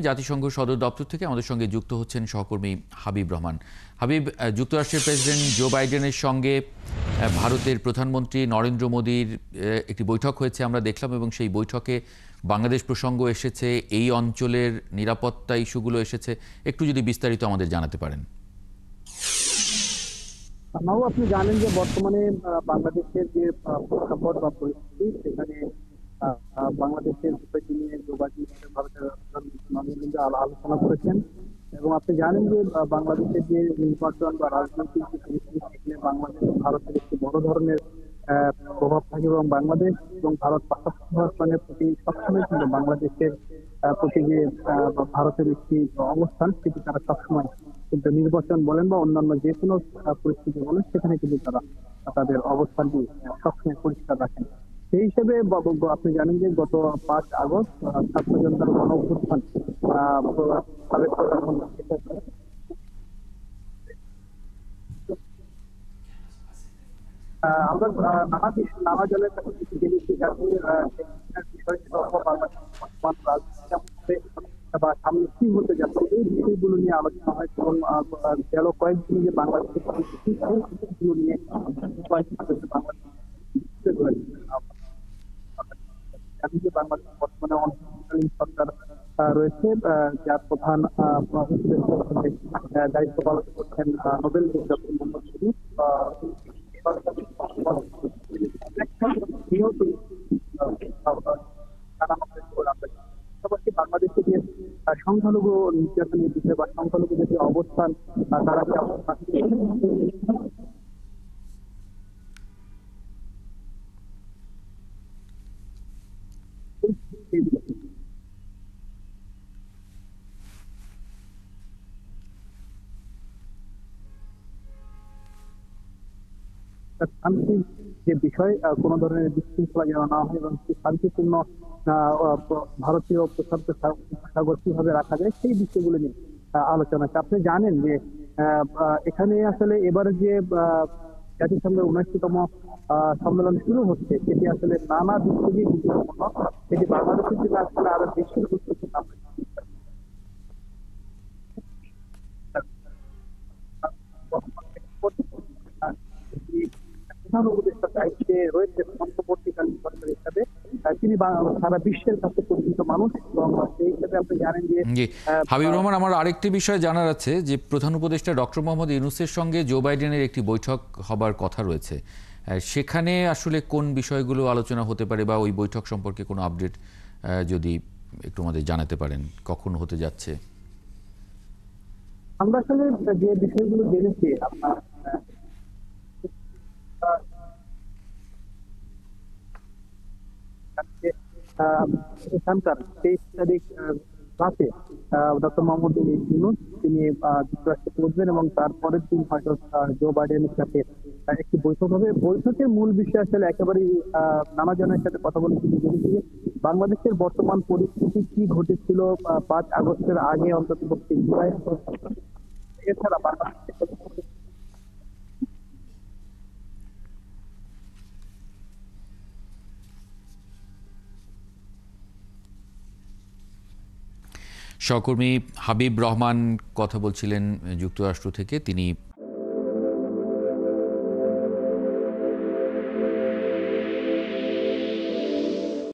জাতিসংঘ সদর দপ্তর থেকে আমাদের সঙ্গে যুক্ত হচ্ছেন সহকর্মী হাবিব রহমান। হাবিব, যুক্তরাষ্ট্রের প্রেসিডেন্ট জো বাইডেনের সঙ্গে ভারতের প্রধানমন্ত্রী নরেন্দ্র মোদীর একটি বৈঠক হয়েছে আমরা দেখলাম, এবং সেই বৈঠকে বাংলাদেশ প্রসঙ্গ এসেছে, এই অঞ্চলের নিরাপত্তা ইস্যুগুলো এসেছে। একটু যদি বিস্তারিত আমাদের জানাতে পারেন। আপনি জানেন যে বর্তমানে বাংলাদেশের যে প্রেক্ষাপট বা পরিস্থিতি সেখানে বাংলাদেশের বিষয়টি নিয়ে যোগাযোগ ভারতের প্রধানমন্ত্রী নরেন্দ্র মোদী আলোচনা করেছেন। এবং আপনি জানেন যে বাংলাদেশের যে নির্বাচন বা রাজনৈতিক যে পরিস্থিতি সেখানে বাংলাদেশ ও ভারতের একটি বড় ধরনের প্রভাব থাকে, এবং বাংলাদেশ এবং ভারত পাকিস্তানের প্রতি সবসময় কিন্তু বাংলাদেশের প্রতি যে ভারতের একটি অবস্থান সেটি তারা সবসময় কিন্তু নির্বাচন বলেন বা অন্যান্য যে কোনো পরিস্থিতি বলেন সেখানে কিন্তু তারা তাদের অবস্থানটি সবসময় পরিষ্কার রাখেন। সেই হিসেবে আপনি জানেন যে গত 5 আগস্ট ছাত্র জনতার গণ অভ্যুত্থান সাবেক প্রধানমন্ত্রী আমরা নানা জনের কাছে জেনেছি বিষয়টি বা সামনে কি হতে যাচ্ছে এই বিষয়গুলো নিয়ে আলোচনা হয়। এবং গেল কয়েকদিন যে বাংলাদেশের বিষয়গুলো নিয়ে জানি যে বাংলাদেশ বর্তমানে অন্তর্বর্তীকালীন সরকার রয়েছে, যার প্রধান দায়িত্ব পালন করছেন নোবেল ডক্টর মোহাম্মদ ইউনূস। পাশাপাশি বাংলাদেশে যে সংখ্যালঘু নির্যাতনের বিষয় বা সংখ্যালঘুদের যে অবস্থান তারা যে অবস্থান শান্তির যে বিষয়, কোন ধরনের বিশৃঙ্খলা যেন না হয় এবং শান্তিপূর্ণ ভারতীয় প্রশান্ত সাগর কিভাবে রাখা যায় সেই বিষয়গুলো নিয়ে আলোচনা আছে। আপনি জানেন যে এখানে আসলে এবারে যে জাতিসংঘের 79তম সম্মেলন শুরু হচ্ছে সেটি আসলে নানা দিক থেকে গুরুত্বপূর্ণ। সেটি বাংলাদেশের জন্য আসলে আরো বেশি গুরুত্বপূর্ণ। প্রধান উপদেষ্টার দায়িত্বে রয়েছে অন্তর্বর্তীকালীন সরকার হিসাবে। তিনি সারা বিশ্বের কাছে পরিচিত মানুষ, এবং সেই হিসেবে আপনি জানেন যে জি হাবিব রহমান, আমার আরেকটি বিষয় জানার আছে যে প্রধান উপদেষ্টা ডক্টর মোহাম্মদ ইউনূসের সঙ্গে জো বাইডেনের একটি বৈঠক হবার কথা রয়েছে। সেখানে আসলে কোন বিষয়গুলো আলোচনা হতে পারে, বা ওই বৈঠক সম্পর্কে কোনো আপডেট যদি একটু আমাদের জানাতে পারেন, কখন হতে যাচ্ছে? আমরা আসলে যে বিষয়গুলো জেনেছি আপনার এখানকার 23 তারিখ রাতে ডক্টর মোহাম্মদ ইউনূস তিনি যুক্তরাষ্ট্রে পৌঁছবেন, এবং তারপরের দিন হয়তো জো বাইডেনের সাথে একটি বৈঠক হবে। বৈঠকের মূল বিষয় আসলে একেবারেই নানা জনের সাথে কথা বলে কিন্তু জেনেছি যে বাংলাদেশের বর্তমান পরিস্থিতি কি ঘটেছিল 5 আগস্টের আগে, অন্ততপক্ষে জুলাই, এছাড়া বাংলাদেশের সহকর্মী হাবিব রহমান কথা বলছিলেন যুক্তরাষ্ট্র থেকে। তিনি